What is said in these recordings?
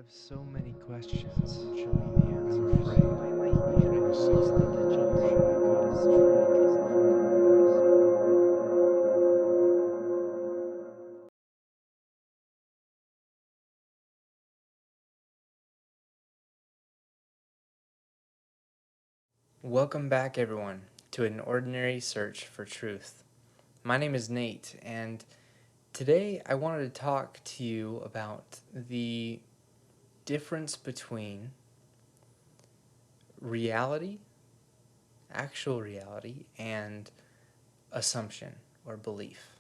have so many questions. Show me the answers. I'm afraid. Why am I here? What's the job? Should I Welcome back, everyone, to An Ordinary Search for Truth. My name is Nate, and today I wanted to talk to you about the difference between reality, actual reality, and assumption or belief.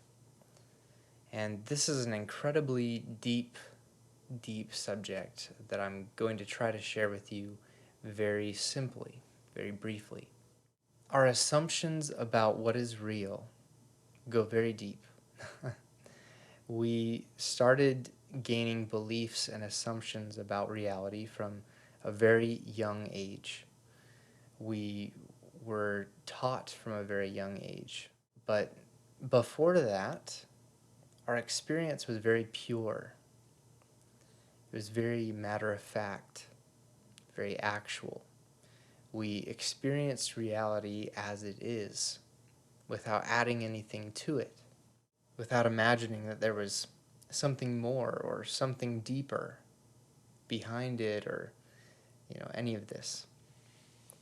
And this is an incredibly deep subject that I'm going to try to share with you very simply, very briefly. Our assumptions about what is real go very deep. We started gaining beliefs and assumptions about reality from a very young age. We were taught from a very young age. But before that, our experience was very pure. It was very matter of fact, very actual. We experienced reality as it is without adding anything to it, without imagining that there was something more or something deeper behind it, or any of this.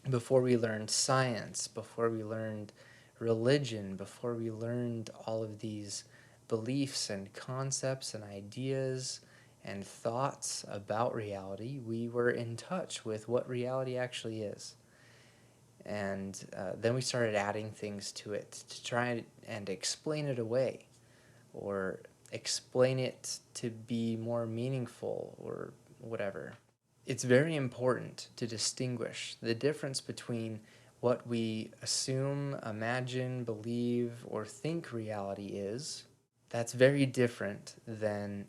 Before we learned science, before we learned religion, before we learned all of these beliefs and concepts and ideas and thoughts about reality, we were in touch with what reality actually is. And then we started adding things to it to try and explain it away, or explain it to be more meaningful, or whatever. It's very important to distinguish the difference between what we assume, imagine, believe, or think reality is. That's very different than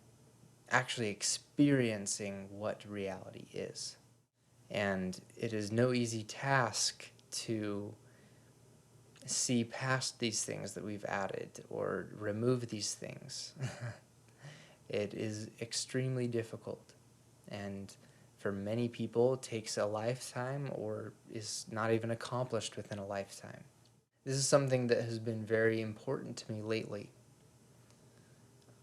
actually experiencing what reality is. And it is no easy task to see past these things that we've added or remove these things. It is extremely difficult, and for many people it takes a lifetime or is not even accomplished within a lifetime. This is something that has been very important to me lately.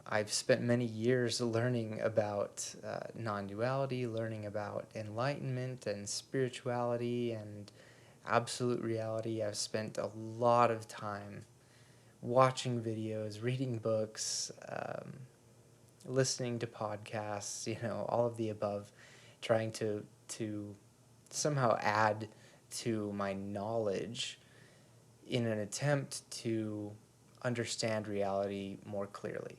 I've spent many years learning about non-duality, learning about enlightenment and spirituality and absolute reality. I've spent a lot of time watching videos, reading books, listening to podcasts, all of the above, trying to somehow add to my knowledge in an attempt to understand reality more clearly.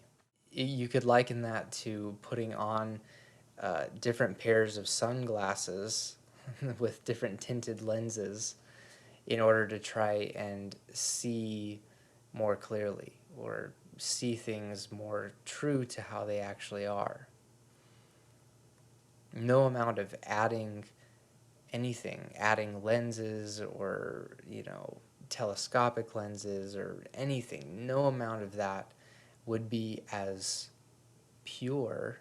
You could liken that to putting on different pairs of sunglasses with different tinted lenses in order to try and see more clearly, or see things more true to how they actually are. No amount of adding anything, adding lenses or, telescopic lenses or anything, no amount of that would be as pure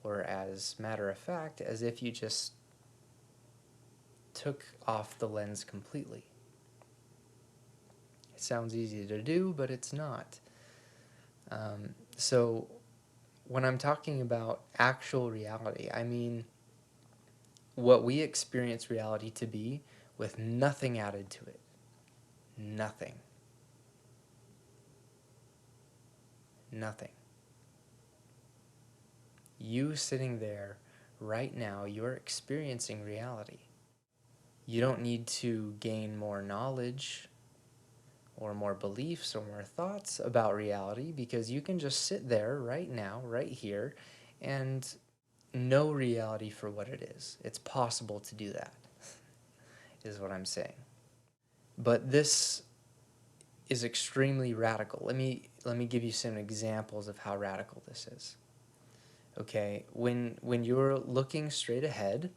or as matter of fact as if you just took off the lens completely. It sounds easy to do, but it's not. So when I'm talking about actual reality, I mean what we experience reality to be with nothing added to it. Nothing. Nothing. You sitting there right now, you're experiencing reality. You don't need to gain more knowledge or more beliefs or more thoughts about reality, because you can just sit there right now, right here, and know reality for what it is. It's possible to do that, is what I'm saying. But this is extremely radical. Let me give you some examples of how radical this is. Okay, when you're looking straight ahead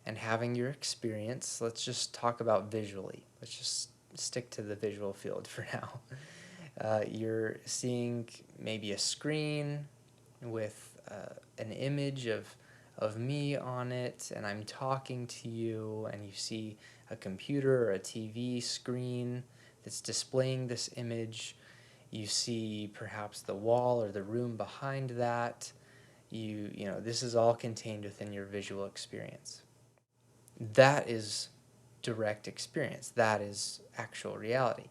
and having your experience, let's just talk about visually. Let's just stick to the visual field for now. You're seeing maybe a screen with an image of me on it, and I'm talking to you, and you see a computer or a TV screen that's displaying this image. You see perhaps the wall or the room behind that. You know, this is all contained within your visual experience. That is direct experience. That is actual reality.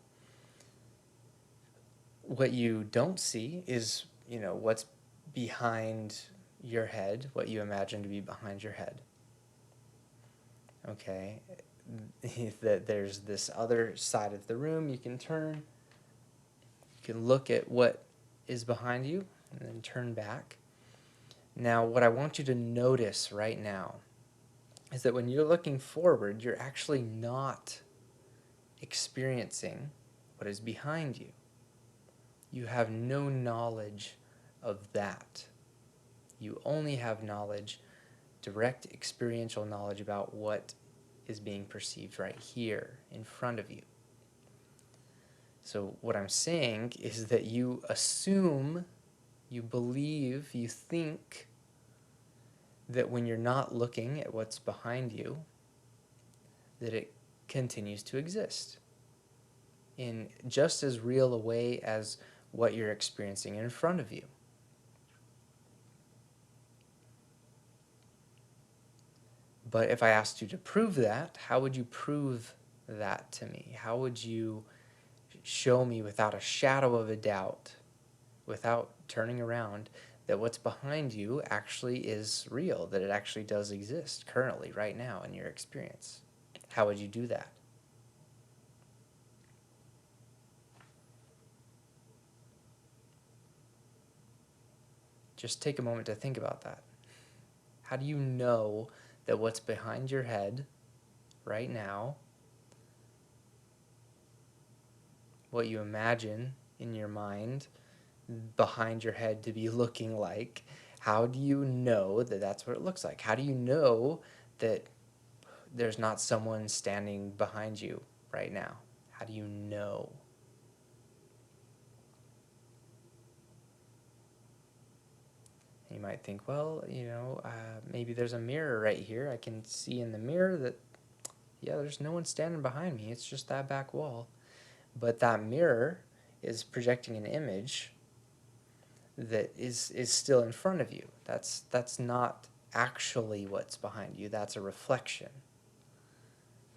What you don't see is, you know, what's behind your head, what you imagine to be behind your head. Okay? That there's this other side of the room you can turn. You can look at what is behind you and then turn back. Now, what I want you to notice right now is that when you're looking forward, you're actually not experiencing what is behind you. You have no knowledge of that. You only have knowledge, direct experiential knowledge about what is being perceived right here in front of you. So what I'm saying is that you assume, you believe, you think that when you're not looking at what's behind you, that it continues to exist in just as real a way as what you're experiencing in front of you. But if I asked you to prove that, how would you prove that to me? How would you show me without a shadow of a doubt, without turning around, that what's behind you actually is real, that it actually does exist currently, right now, in your experience? How would you do that? Just take a moment to think about that. How do you know that what's behind your head right now, what you imagine in your mind behind your head to be looking like, how do you know that that's what it looks like? How do you know that there's not someone standing behind you right now? How do you know? You might think, well, you know, maybe there's a mirror right here. I can see in the mirror that, yeah, there's no one standing behind me. It's just that back wall. But that mirror is projecting an image that is still in front of you. That's not actually what's behind you. That's a reflection.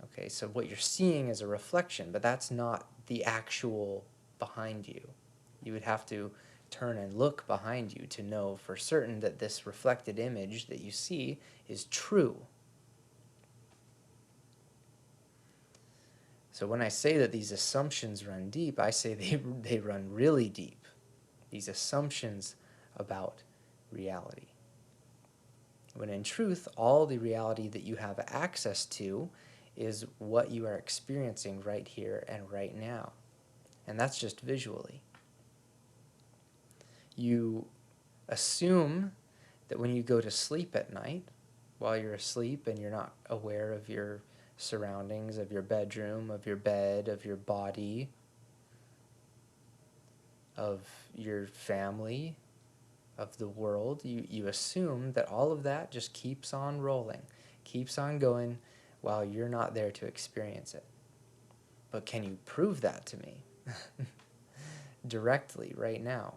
Okay, so what you're seeing is a reflection, but that's not the actual behind you. You would have to turn and look behind you to know for certain that this reflected image that you see is true. So when I say that these assumptions run deep, I say they run really deep. These assumptions about reality. When in truth, all the reality that you have access to is what you are experiencing right here and right now. And that's just visually. You assume that when you go to sleep at night, while you're asleep and you're not aware of your surroundings, of your bedroom, of your bed, of your body, of your family, of the world, you assume that all of that just keeps on rolling, keeps on going while you're not there to experience it. But can you prove that to me directly right now?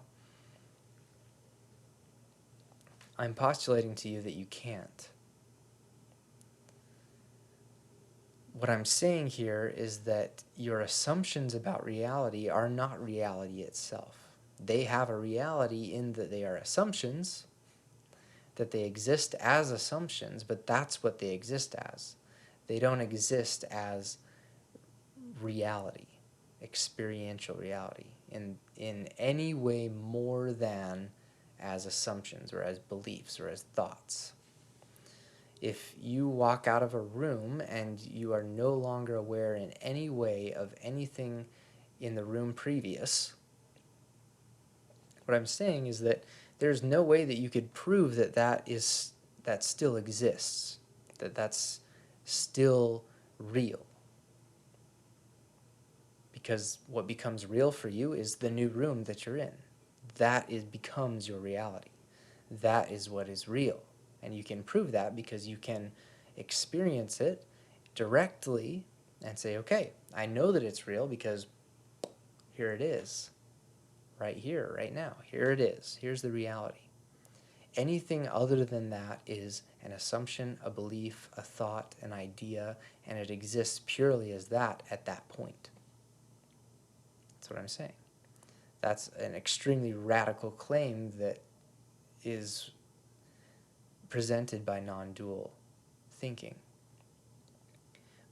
I'm postulating to you that you can't. What I'm saying here is that your assumptions about reality are not reality itself. They have a reality in that they are assumptions, that they exist as assumptions, but that's what they exist as. They don't exist as reality, experiential reality, in any way more than as assumptions or as beliefs or as thoughts. If you walk out of a room and you are no longer aware in any way of anything in the room previous, what I'm saying is that there's no way that you could prove that that still exists, that that's still real. Because what becomes real for you is the new room that you're in. Becomes your reality. that is what is real. And you can prove that because you can experience it directly and say, okay, I know that it's real because here it is, right here, right now. Here it is. Here's the reality. Anything other than that is an assumption, a belief, a thought, an idea, and it exists purely as that at that point. That's what I'm saying. That's an extremely radical claim that is presented by non-dual thinking.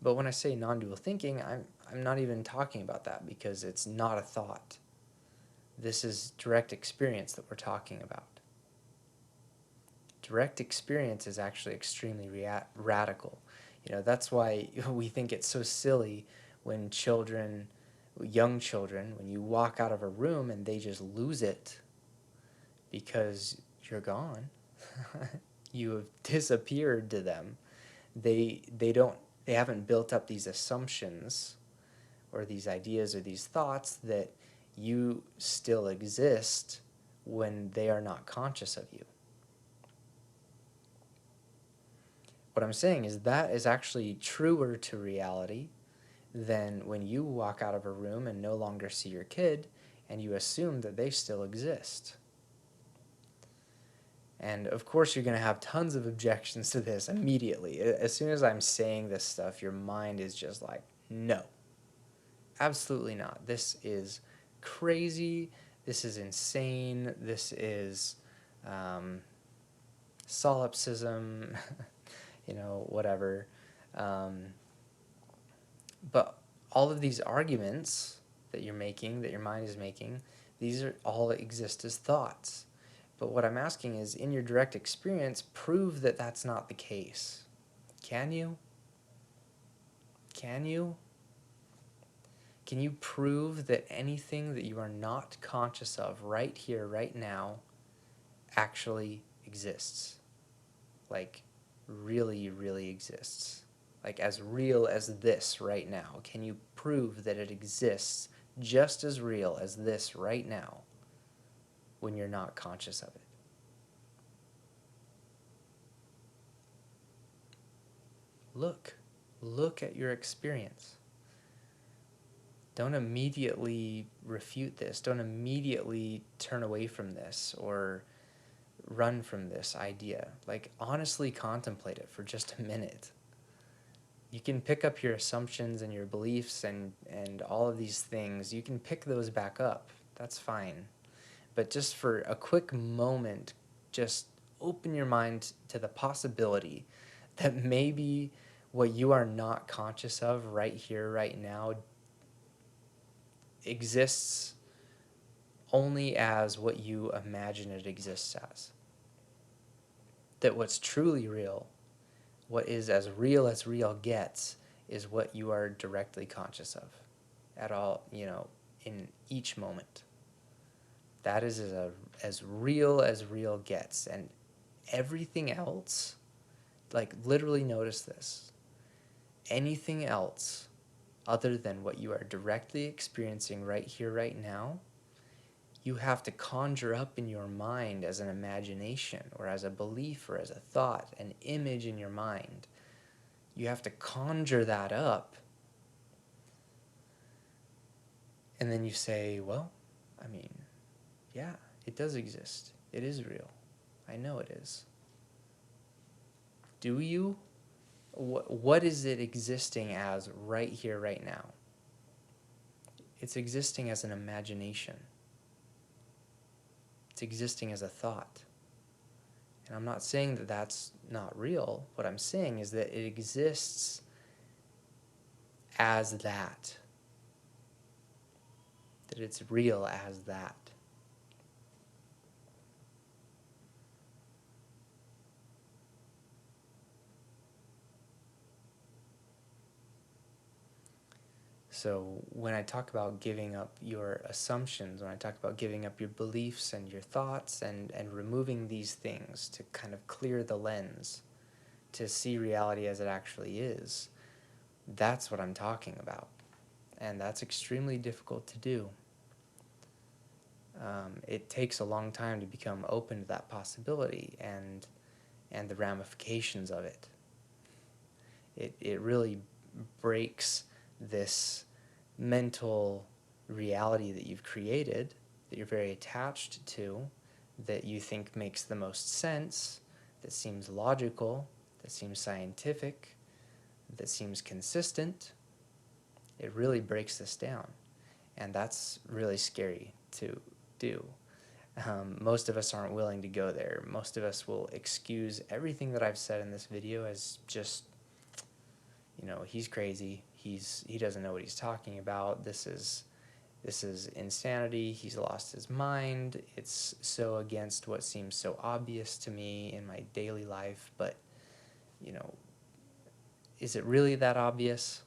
But when I say non-dual thinking, I'm not even talking about that because it's not a thought. This is direct experience that we're talking about. Direct experience is actually extremely radical. That's why we think it's so silly when children, young children, when you walk out of a room and they just lose it because you're gone. You have disappeared to them. They haven't built up these assumptions or these ideas or these thoughts that you still exist when they are not conscious of you. What I'm saying is that is actually truer to reality than when you walk out of a room and no longer see your kid and you assume that they still exist. And of course, you're going to have tons of objections to this immediately. As soon as I'm saying this stuff, your mind is just like, no, absolutely not. This is crazy. This is insane. This is solipsism, whatever. But all of these arguments that you're making, that your mind is making, these are all exist as thoughts. But what I'm asking is, in your direct experience, prove that that's not the case. Can you? Can you? Can you prove that anything that you are not conscious of right here, right now, actually exists? Like, really, really exists? Like, as real as this right now? Can you prove that it exists just as real as this right now when you're not conscious of it? Look at your experience. Don't immediately refute this. Don't immediately turn away from this or run from this idea. Like, honestly contemplate it for just a minute. You can pick up your assumptions and your beliefs and all of these things. You can pick those back up. That's fine. But just for a quick moment, just open your mind to the possibility that maybe what you are not conscious of right here, right now, exists only as what you imagine it exists as. That what's truly real, what is as real gets, is what you are directly conscious of at all, in each moment. That is as real gets. And everything else, like, literally notice this. Anything else other than what you are directly experiencing right here, right now, you have to conjure up in your mind as an imagination or as a belief or as a thought, an image in your mind. You have to conjure that up. And then you say, well, I mean, yeah, it does exist. It is real. I know it is. Do you? What is it existing as right here, right now? It's existing as an imagination. It's existing as a thought. And I'm not saying that that's not real. What I'm saying is that it exists as that it's real as that. So when I talk about giving up your assumptions, when I talk about giving up your beliefs and your thoughts and removing these things to kind of clear the lens, to see reality as it actually is, that's what I'm talking about. And that's extremely difficult to do. It takes a long time to become open to that possibility and the ramifications of it. It really breaks this mental reality that you've created, that you're very attached to, that you think makes the most sense, that seems logical, that seems scientific, that seems consistent. It really breaks this down. And that's really scary to do. Most of us aren't willing to go there. Most of us will excuse everything that I've said in this video as just, he's crazy. He doesn't know what he's talking about. This is insanity. He's lost his mind. It's so against what seems so obvious to me in my daily life. But, is it really that obvious?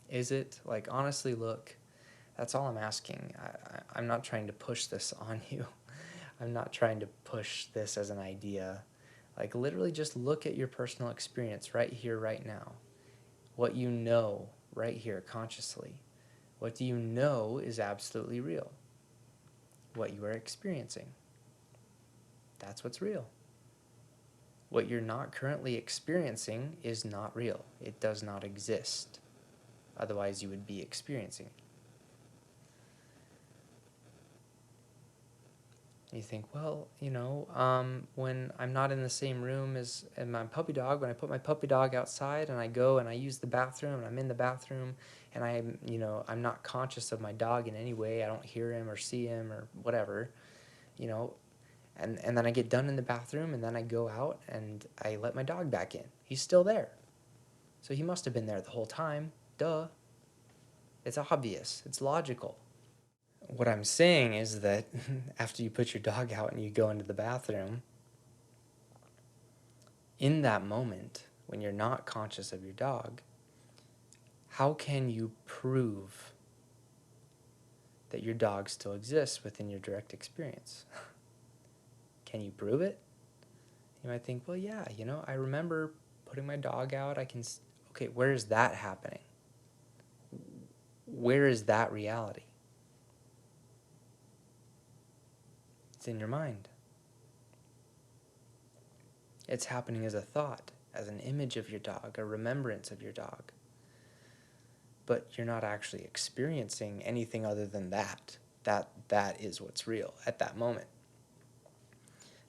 Is it? Like, honestly, look, that's all I'm asking. I'm not trying to push this on you. I'm not trying to push this as an idea. Like, literally just look at your personal experience right here, right now. What you know right here consciously. What do you know is absolutely real? What you are experiencing. That's what's real. What you're not currently experiencing is not real. It does not exist. Otherwise, you would be experiencing it. You think, well, when I'm not in the same room as my puppy dog, when I put my puppy dog outside and I go and I use the bathroom and I'm in the bathroom and I'm not conscious of my dog in any way. I don't hear him or see him or whatever, you know, and then I get done in the bathroom and then I go out and I let my dog back in. He's still there. So he must have been there the whole time. Duh. It's obvious. It's logical. What I'm saying is that after you put your dog out and you go into the bathroom, in that moment, when you're not conscious of your dog, how can you prove that your dog still exists within your direct experience? Can you prove it? You might think, well, yeah, I remember putting my dog out. Okay, where is that happening? Where is that reality? It's in your mind. It's happening as a thought, as an image of your dog, a remembrance of your dog. But you're not actually experiencing anything other than that. That is what's real at that moment.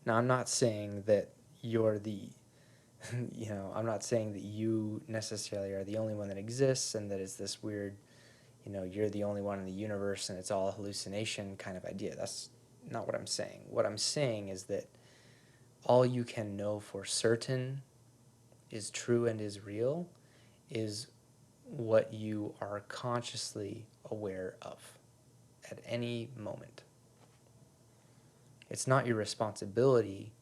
Now, I'm not saying that you're the, I'm not saying that you necessarily are the only one that exists and that it's this weird, you're the only one in the universe and it's all a hallucination kind of idea. That's not what I'm saying. What I'm saying is that all you can know for certain is true and is real is what you are consciously aware of at any moment. It's not your responsibility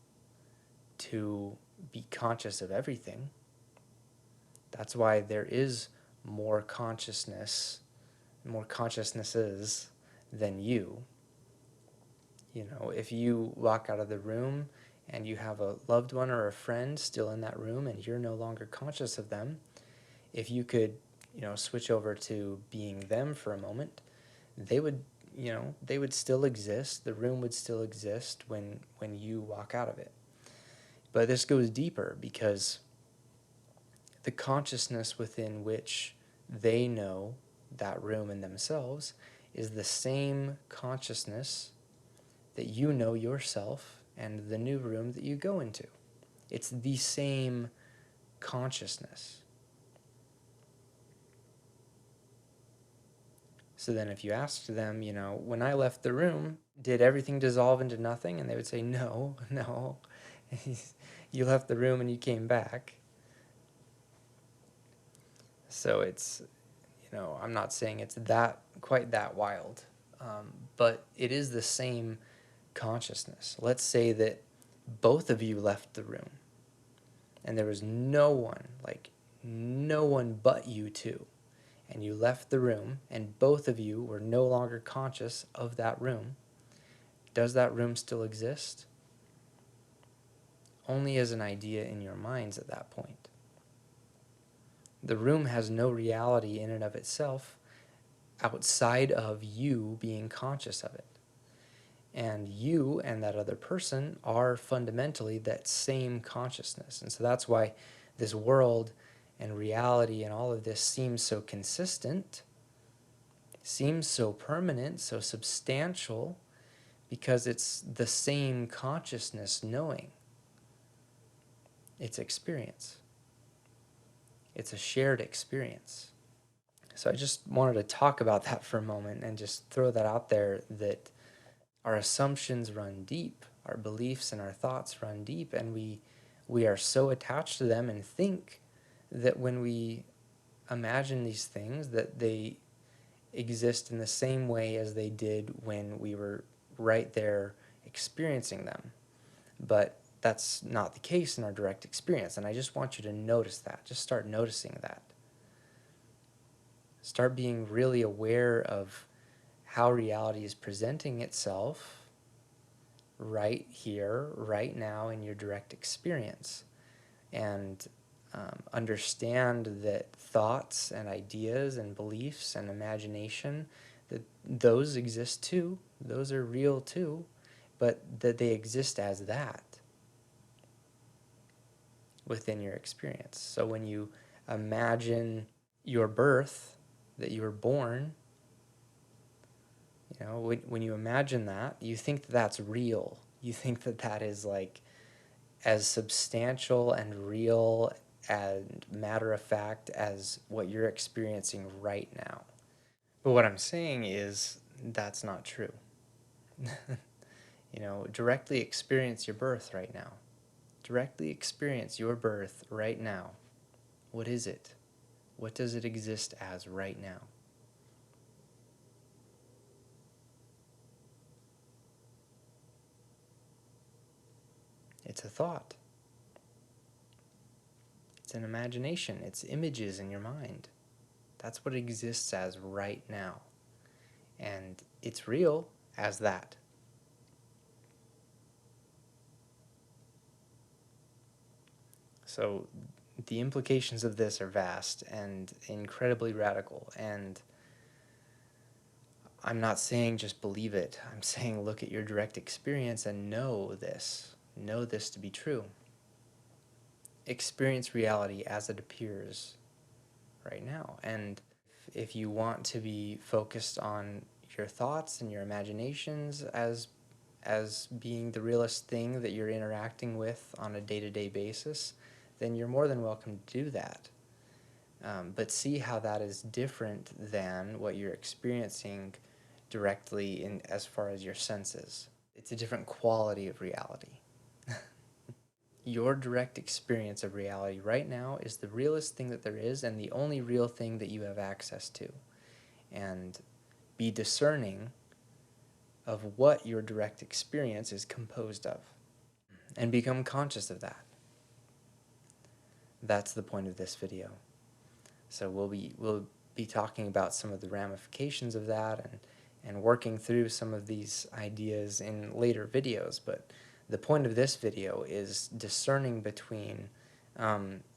to be conscious of everything. That's why there is more consciousness, more consciousnesses than you. If you walk out of the room and you have a loved one or a friend still in that room and you're no longer conscious of them, if you could, switch over to being them for a moment, they would still exist. The room would still exist when you walk out of it. But this goes deeper because the consciousness within which they know that room in themselves is the same consciousness that you know yourself and the new room that you go into. It's the same consciousness. So then if you asked them, when I left the room, did everything dissolve into nothing? And they would say, no, no. You left the room and you came back. So it's, I'm not saying it's quite that wild, but it is the same consciousness. Let's say that both of you left the room and there was no one but you two, and you left the room and both of you were no longer conscious of that room. Does that room still exist? Only as an idea in your minds at that point. The room has no reality in and of itself outside of you being conscious of it. And you and that other person are fundamentally that same consciousness. And so that's why this world and reality and all of this seems so consistent, seems so permanent, so substantial, because it's the same consciousness knowing. It's experience. It's a shared experience. So I just wanted to talk about that for a moment and just throw that out there, that our assumptions run deep, our beliefs and our thoughts run deep, and we are so attached to them and think that when we imagine these things that they exist in the same way as they did when we were right there experiencing them. But that's not the case in our direct experience, and I just want you to notice that. Just start noticing that. Start being really aware of how reality is presenting itself right here, right now in your direct experience. And understand that thoughts and ideas and beliefs and imagination, that those exist too, those are real too, but that they exist as that within your experience. So when you imagine your birth, that you were born, you know, when you imagine that, you think that that's real. You think that that is like as substantial and real and matter of fact as what you're experiencing right now. But what I'm saying is that's not true. You know, directly experience your birth right now. Directly experience your birth right now. What is it? What does it exist as right now? It's a thought. It's an imagination. It's images in your mind. That's what it exists as right now. And it's real as that. So the implications of this are vast and incredibly radical. And I'm not saying just believe it. I'm saying look at your direct experience and know this. Know this to be true. Experience reality as it appears right now. And if you want to be focused on your thoughts and your imaginations as being the realest thing that you're interacting with on a day-to-day basis, then you're more than welcome to do that. But see how that is different than what you're experiencing directly in as far as your senses. It's a different quality of reality. Your direct experience of reality right now is the realest thing that there is and the only real thing that you have access to. And be discerning of what your direct experience is composed of and become conscious of that. That's the point of this video. So we'll be talking about some of the ramifications of that and working through some of these ideas in later videos. But the point of this video is discerning between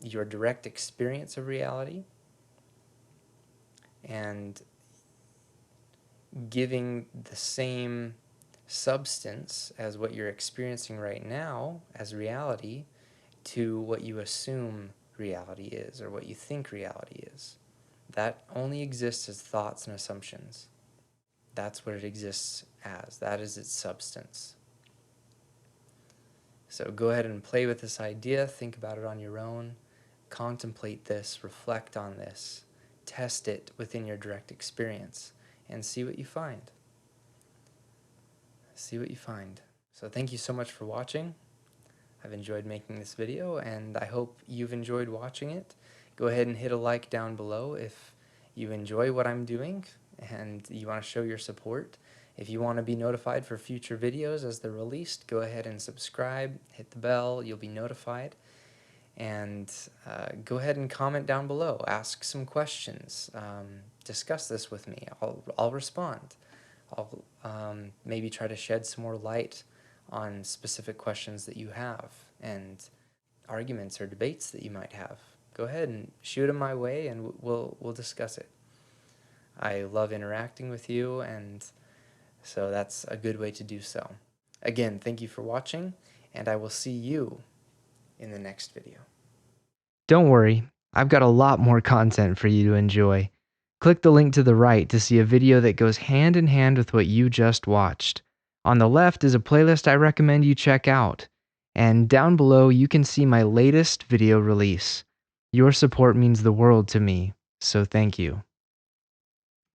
your direct experience of reality and giving the same substance as what you're experiencing right now as reality to what you assume reality is or what you think reality is. That only exists as thoughts and assumptions. That's what it exists as. That is its substance. So go ahead and play with this idea, think about it on your own, contemplate this, reflect on this, test it within your direct experience, and see what you find. See what you find. So thank you so much for watching. I've enjoyed making this video, and I hope you've enjoyed watching it. Go ahead and hit a like down below if you enjoy what I'm doing and you want to show your support. If you want to be notified for future videos as they're released, go ahead and subscribe, hit the bell, you'll be notified. And go ahead and comment down below, ask some questions, discuss this with me. I'll respond. I'll maybe try to shed some more light on specific questions that you have and arguments or debates that you might have. Go ahead and shoot them my way and we'll discuss it. I love interacting with you, and so that's a good way to do so. Again, thank you for watching, and I will see you in the next video. Don't worry, I've got a lot more content for you to enjoy. Click the link to the right to see a video that goes hand in hand with what you just watched. On the left is a playlist I recommend you check out. And down below, you can see my latest video release. Your support means the world to me, so thank you.